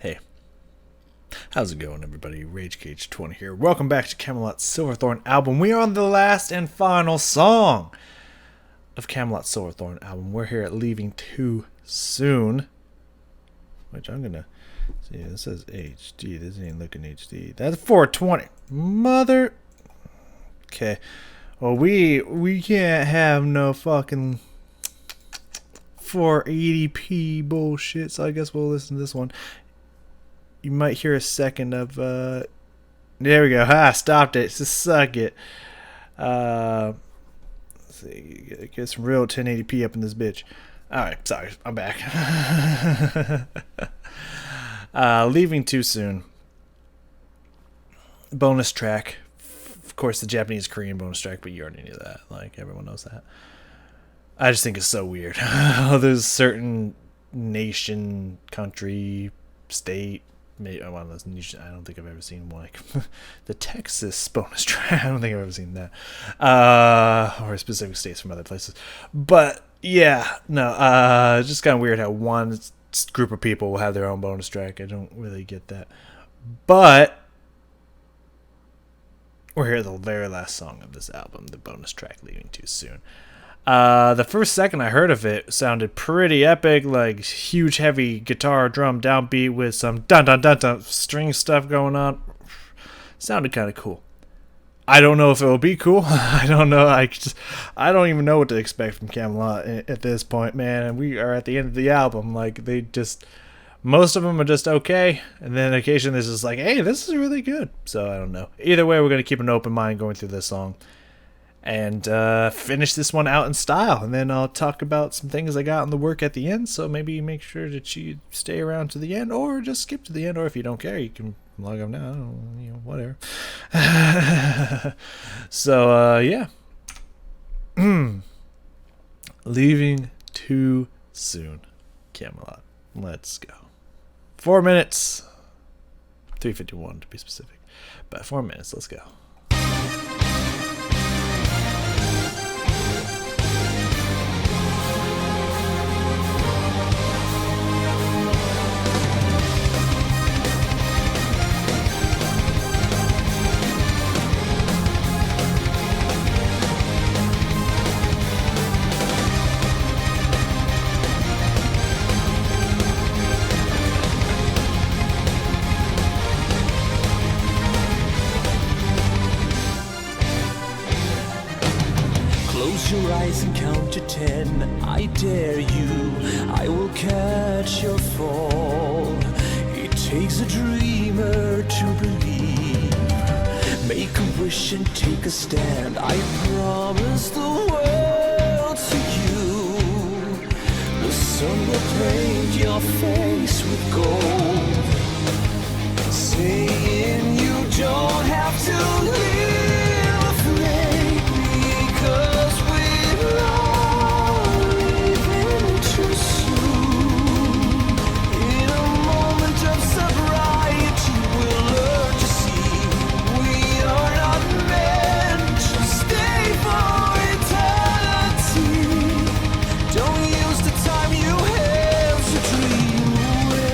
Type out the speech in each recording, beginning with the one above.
Hey, how's it going, everybody? RageCage20 here. Welcome back to Kamelot's Silverthorn album. We are on the last and final song of Kamelot's Silverthorn album. We're here at Leaving Too Soon, which I'm gonna see. This says HD. This ain't looking HD. That's 420. Mother. Okay. Well, we can't have no fucking 480p bullshit. So I guess we'll listen to this one. You might hear a second of there we go. Ha, stopped it. Just suck it. Let's see, get some real 1080p up in this bitch. Alright, sorry, I'm back. Leaving Too Soon. Bonus track. Of course, the Japanese Korean bonus track, but you already knew that. Like, everyone knows that. I just think it's so weird. There's certain nation, country, state, maybe one of those niche. I don't think I've ever seen one like the Texas bonus track. I don't think I've ever seen that, or specific states from other places. But yeah, no, it's just kind of weird how one group of people will have their own bonus track. I don't really get that, but we're here at the very last song of this album, the bonus track, Leaving Too Soon. The first second I heard of it sounded pretty epic, like huge heavy guitar drum downbeat with some dun dun dun dun string stuff going on. Sounded kind of cool. I don't know if it will be cool. I don't know. I don't even know what to expect from Kamelot at this point, man. And we are at the end of the album. Like, most of them are just okay, and then occasionally there's just like, hey, this is really good. So I don't know. Either way, we're gonna keep an open mind going through this song. And finish this one out in style, and then I'll talk about some things I got in the work at the end. So maybe make sure that you stay around to the end, or just skip to the end. Or if you don't care, you can log off now. I don't know, whatever. So yeah, Leaving Too Soon, Kamelot. Let's go. 4 minutes, 3:51 to be specific, but 4 minutes. Let's go. Close your eyes and count to 10. I dare you, I will catch your fall. It takes a dreamer to believe. Make a wish and take a stand. I promise the world to you. The sun will paint your face with gold, saying you don't have to live afraid, because we're all leaving too soon. In a moment of sobriety, we'll learn to see we are not meant to stay for eternity. Don't use the time you have to dream away.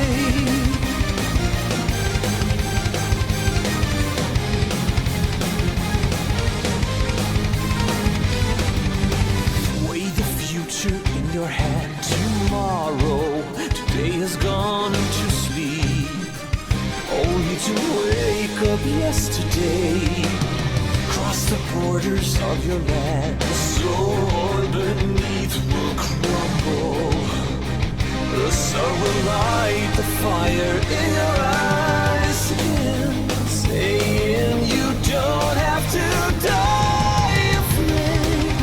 Weigh the future in your hand. Tomorrow, today has gone to sleep, only to wake up yesterday. Cross the borders of your land. The soil beneath will crumble. The sun will light the fire in your eyes again, saying you don't have to die afraid,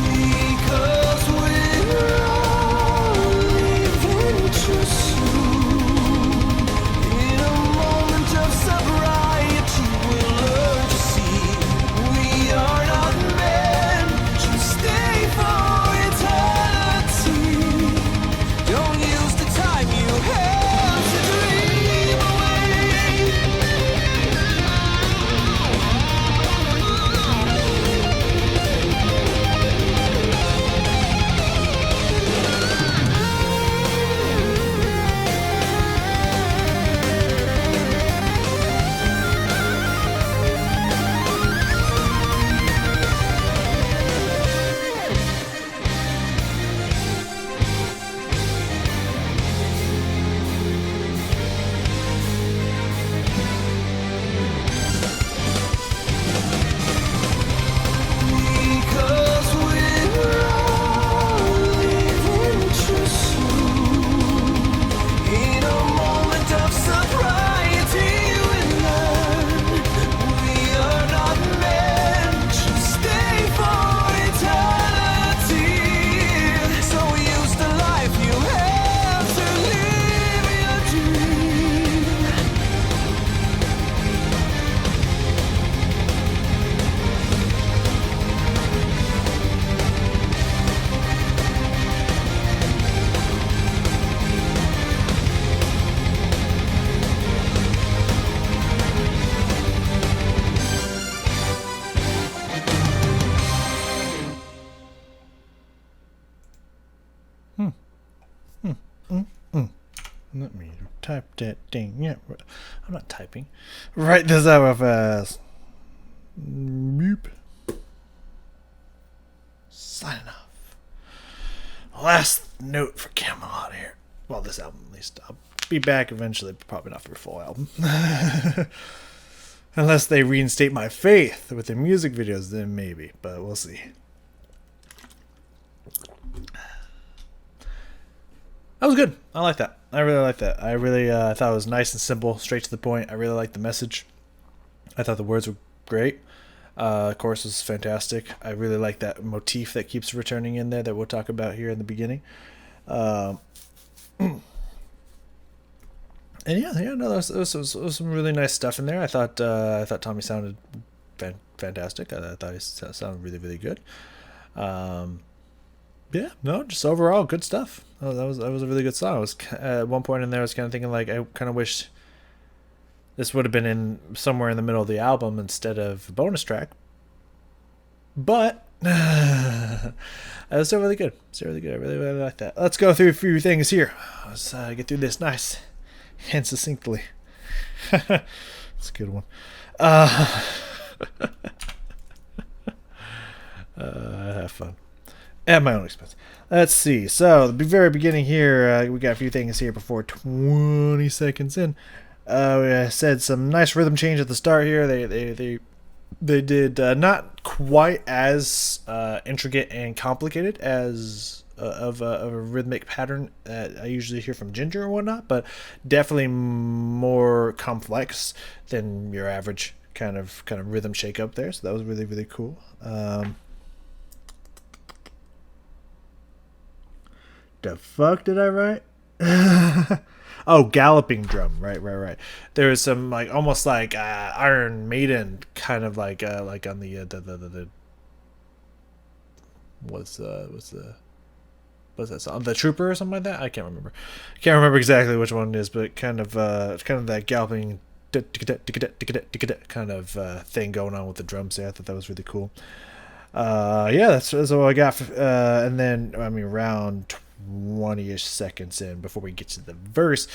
because we're all leaving too soon. In a moment of sobriety, we'll learn to see we are not meant to stay for eternity. Don't use the time you have to dream away. Let me type that thing. Yeah, I'm not typing. Write this out real fast. Boop. Signing off. Last note for Kamelot here. Well, this album at least. I'll be back eventually, but probably not for a full album. Unless they reinstate my faith with their music videos, then maybe. But we'll see. That was good. I like that. I really like that. I really thought it was nice and simple, straight to the point. I really liked the message. I thought the words were great. Chorus was fantastic. I really like that motif that keeps returning in there that we'll talk about here in the beginning. And no, there was some really nice stuff in there. I thought Tommy sounded fantastic. I thought he sounded really, really good. Yeah, no, just overall good stuff. Oh, that was a really good song. I was at one point in there, I was kind of thinking like I kind of wish this would have been in somewhere in the middle of the album instead of a bonus track. But it was still really good. Still really good. I really, really like that. Let's go through a few things here. Let's get through this nice and succinctly. That's a good one. Have fun. At my own expense. Let's see. So, the very beginning here, we got a few things here before 20 seconds in. We said some nice rhythm change at the start here. They did not quite as intricate and complicated as of a rhythmic pattern that I usually hear from Ginger or whatnot, but definitely more complex than your average kind of rhythm shake up there. So that was really, really cool. The fuck did I write? Oh, galloping drum. Right. There was some like almost like Iron Maiden kind of like on the what's that song? The Trooper or something like that? I can't remember. I can't remember exactly which one it is, but kind of that galloping kind of thing going on with the drums there. I thought that was really cool. Yeah, that's all I got. And then around 20-ish seconds in before we get to the verse,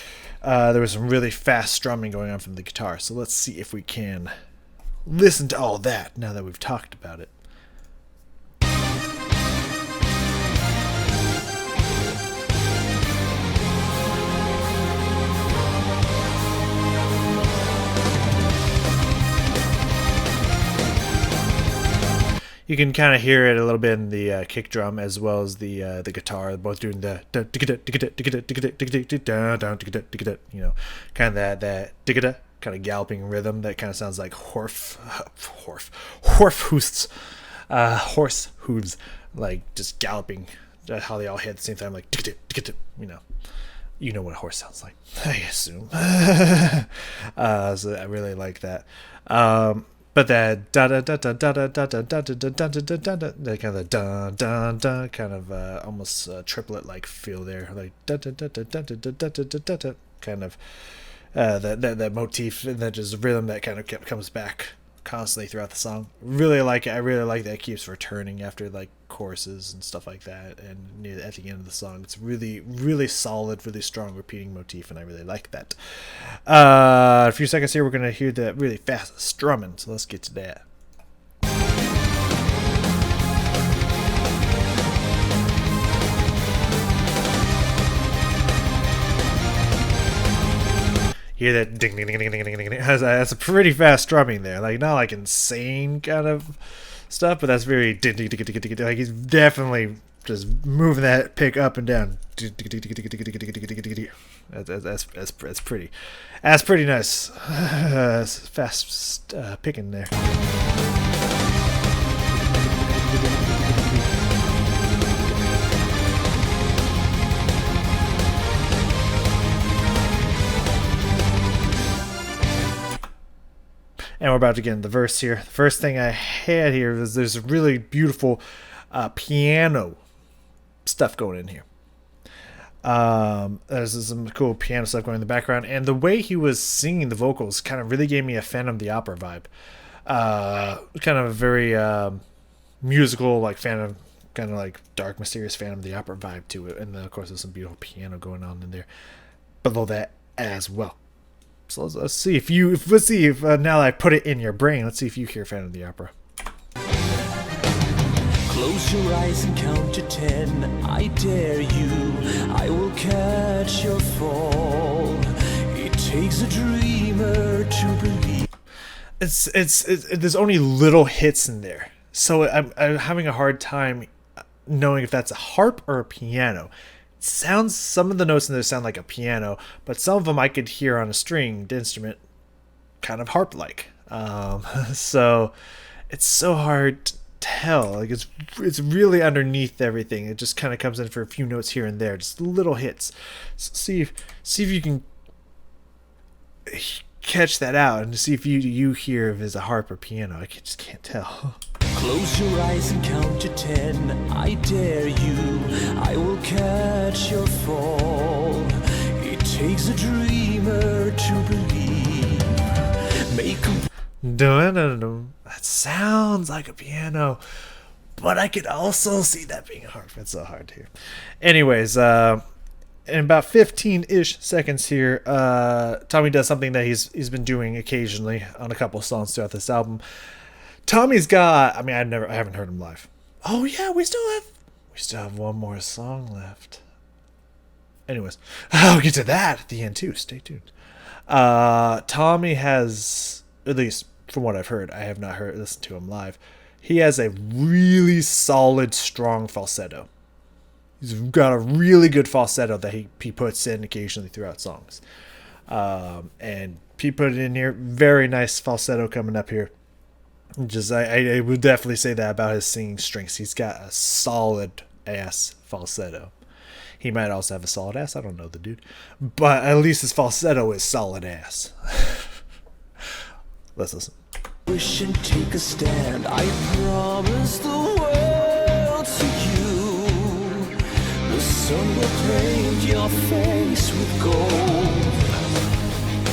there was some really fast strumming going on from the guitar. So let's see if we can listen to all that now that we've talked about it. You can kind of hear it a little bit in the kick drum as well as the guitar, both doing the kind of that kind of galloping rhythm that kind of sounds like horse hooves, like just galloping. How they all hit at the same time, like you know what a horse sounds like, I assume. So I really like that. But that da da da da da da da da da da da da da da da, that kind of da da da kind of almost triplet like feel there, like da da da da da da da da da da, kind of that motif and that just rhythm that kind of comes back constantly throughout the song. Really like it. I really like that it keeps returning after like choruses and stuff like that, and near at the end of the song it's really, really solid, really strong repeating motif, and I really like that. A few seconds here we're gonna hear that really fast strumming, so let's get to that. Hear that ding ding ding ding ding ding ding. That's a pretty fast strumming there. Like not like insane kind of stuff, but that's very ding ding ding ding ding. Like he's definitely just moving that pick up and down. That's pretty nice. Fast picking there. And we're about to get into the verse here. The first thing I had here is there's really beautiful piano stuff going in here. There's some cool piano stuff going in the background. And the way he was singing the vocals kind of really gave me a Phantom of the Opera vibe. Kind of a very musical, like Phantom, kind of like dark, mysterious Phantom of the Opera vibe to it. And then, of course, there's some beautiful piano going on in there. below that as well. So let's see if now that I put it in your brain, let's see if you hear Phantom of the Opera. Close your eyes and count to 10. I dare you. I will catch your fall. It takes a dreamer to believe. It's there's only little hits in there, so I'm having a hard time knowing if that's a harp or a piano. It sounds, some of the notes in there sound like a piano, but some of them I could hear on a stringed instrument, kind of harp-like. So it's so hard to tell. Like it's really underneath everything. It just kind of comes in for a few notes here and there, just little hits. So see if you can catch that out and see if you hear if it's a harp or piano. I just can't tell. Close your eyes and count to 10. I dare you. I will catch your fall. It takes a dreamer to believe. Make a That sounds like a piano, but I could also see that being a harp. It's so hard to hear. Anyways, in about 15-ish seconds here, Tommy does something that he's been doing occasionally on a couple of songs throughout this album. Tommy's got, I mean, I haven't heard him live. Oh yeah, we still have one more song left. Anyways, I'll get to that at the end too. Stay tuned. Tommy has, at least from what I've heard, I have not listened to him live. He has a really solid, strong falsetto. He's got a really good falsetto that he puts in occasionally throughout songs. And he put it in here. Very nice falsetto coming up here. Just I would definitely say that about his singing strengths. He's got a solid ass falsetto. He might also have a solid ass. I don't know the dude. But at least his falsetto is solid ass. Let's listen. wish and take a stand. I promise the world to you. The sun will paint your face with gold,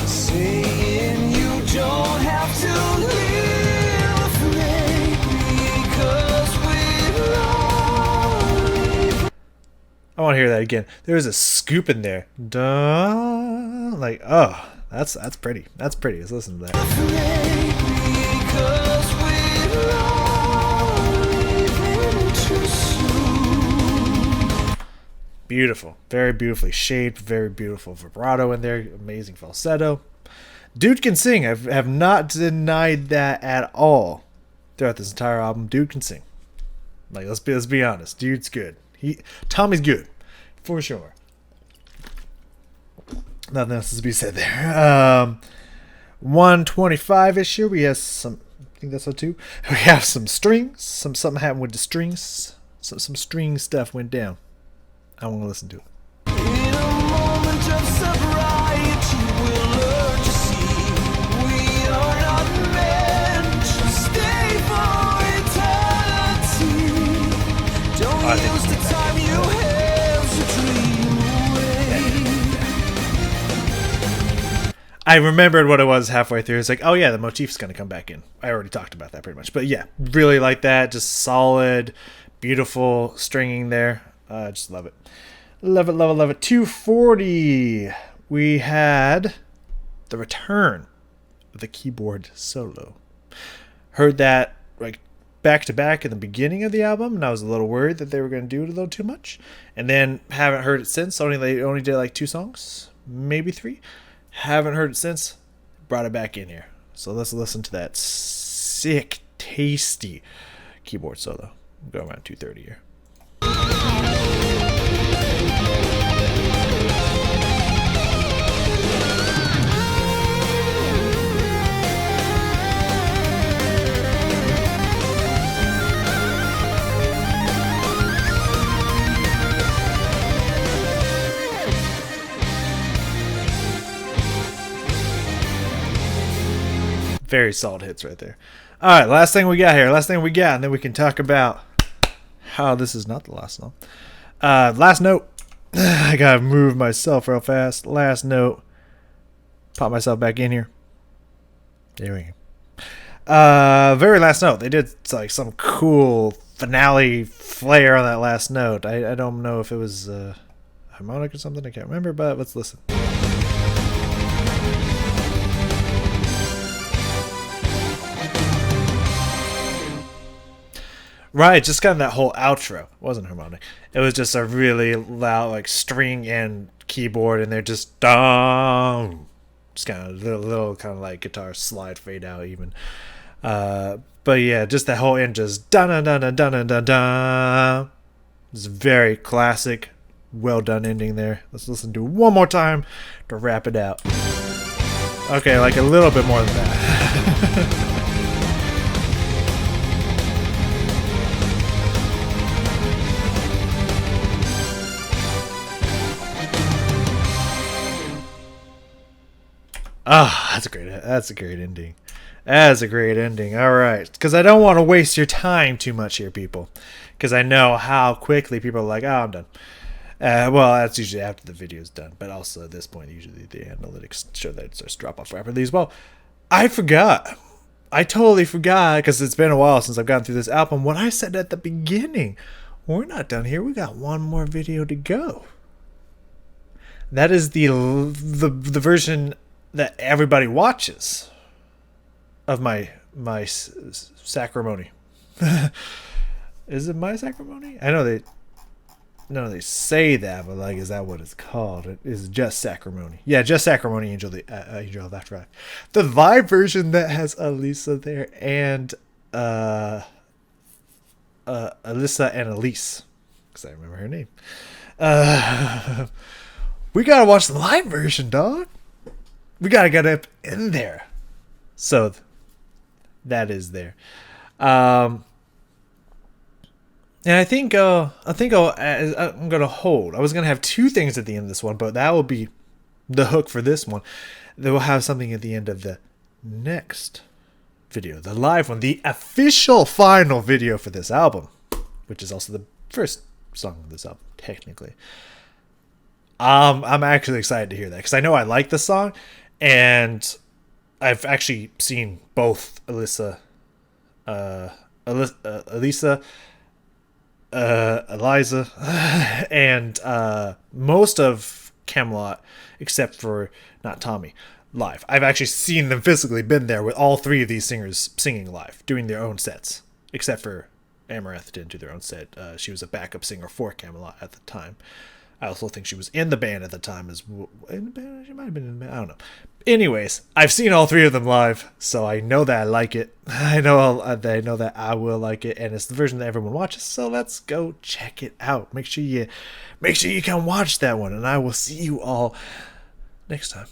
saying you don't have to live afraid because we love. I want to hear that again. There's a scoop in there. Duh. Like, oh, that's pretty. That's pretty. Let's listen to that. Beautiful. Very beautifully shaped. Very beautiful vibrato in there. Amazing falsetto. Dude can sing. I have not denied that at all throughout this entire album. Dude can sing. Like, let's be honest. Dude's good. Tommy's good. For sure. Nothing else to be said there. 125-ish here. We have some, I think that's so too. We have some strings. Something happened with the strings. Some string stuff went down. I want to listen to it. In a moment of sobriety, we'll learn to see we are not meant to stay for eternity. Don't use the time you have to dream away. I remembered what it was halfway through. It's like, oh yeah, the motif's going to come back in. I already talked about that pretty much. But yeah, really like that. Just solid, beautiful stringing there. I just love it. Love it, love it, love it. 240. We had the return of the keyboard solo. Heard that like back to back in the beginning of the album, and I was a little worried that they were going to do it a little too much. And then haven't heard it since. They only did like 2 songs, maybe 3. Haven't heard it since. Brought it back in here. So let's listen to that sick, tasty keyboard solo. We'll go around 2:30 here. Very solid hits right there. All right, last thing we got here. And then we can talk about how this is not the last song. Last note. I gotta move myself real fast. Last note. Pop myself back in here. There we go. Very last note. They did like some cool finale flair on that last note. I don't know if it was harmonic or something. I can't remember, but let's listen. Right, just kind of that whole outro. It wasn't harmonic. It was just a really loud, like, string and keyboard, and they're just dong. Just kind of little kind of like guitar slide fade out even. But yeah, just that whole end, just dun dun dun dun dun dun dun. It's a very classic, well done ending there. Let's listen to it one more time to wrap it out. Okay, like a little bit more than that. Ah, that's a great ending. That's a great ending. All right, because I don't want to waste your time too much here, people, because I know how quickly people are like, "Oh, I'm done." Well, that's usually after the video's done, but also at this point, usually the analytics show that it starts to drop off rapidly as well. I forgot. I totally forgot because it's been a while since I've gotten through this album. What I said at the beginning, we're not done here. We got one more video to go. That is the version that everybody watches of my sacrimony. Is it my sacrimony? I know they say that, but like, is that what it's called? It is just sacrimony. Yeah, just sacrimony. Angel of Afterlife. The live version that has Alisa there and Alyssa and Elise, because I remember her name. We gotta watch the live version, dog. We gotta get up in there. So that is there. And I think I'm gonna hold. I was gonna have two things at the end of this one, but that will be the hook for this one. Then we'll have something at the end of the next video, the live one, the official final video for this album, which is also the first song of this album, technically. I'm actually excited to hear that because I know I like the song, and I've actually seen both Eliza, and most of Kamelot, except for not Tommy, live. I've actually seen them physically, been there with all three of these singers singing live, doing their own sets, except for Amaranth didn't do their own set. She was a backup singer for Kamelot at the time. I also think she was in the band at the time as well. In the band? She might have been in the band. I don't know. Anyways, I've seen all three of them live, so I know that I like it. I know that I will like it, and it's the version that everyone watches. So let's go check it out. Make sure you come watch that one, and I will see you all next time.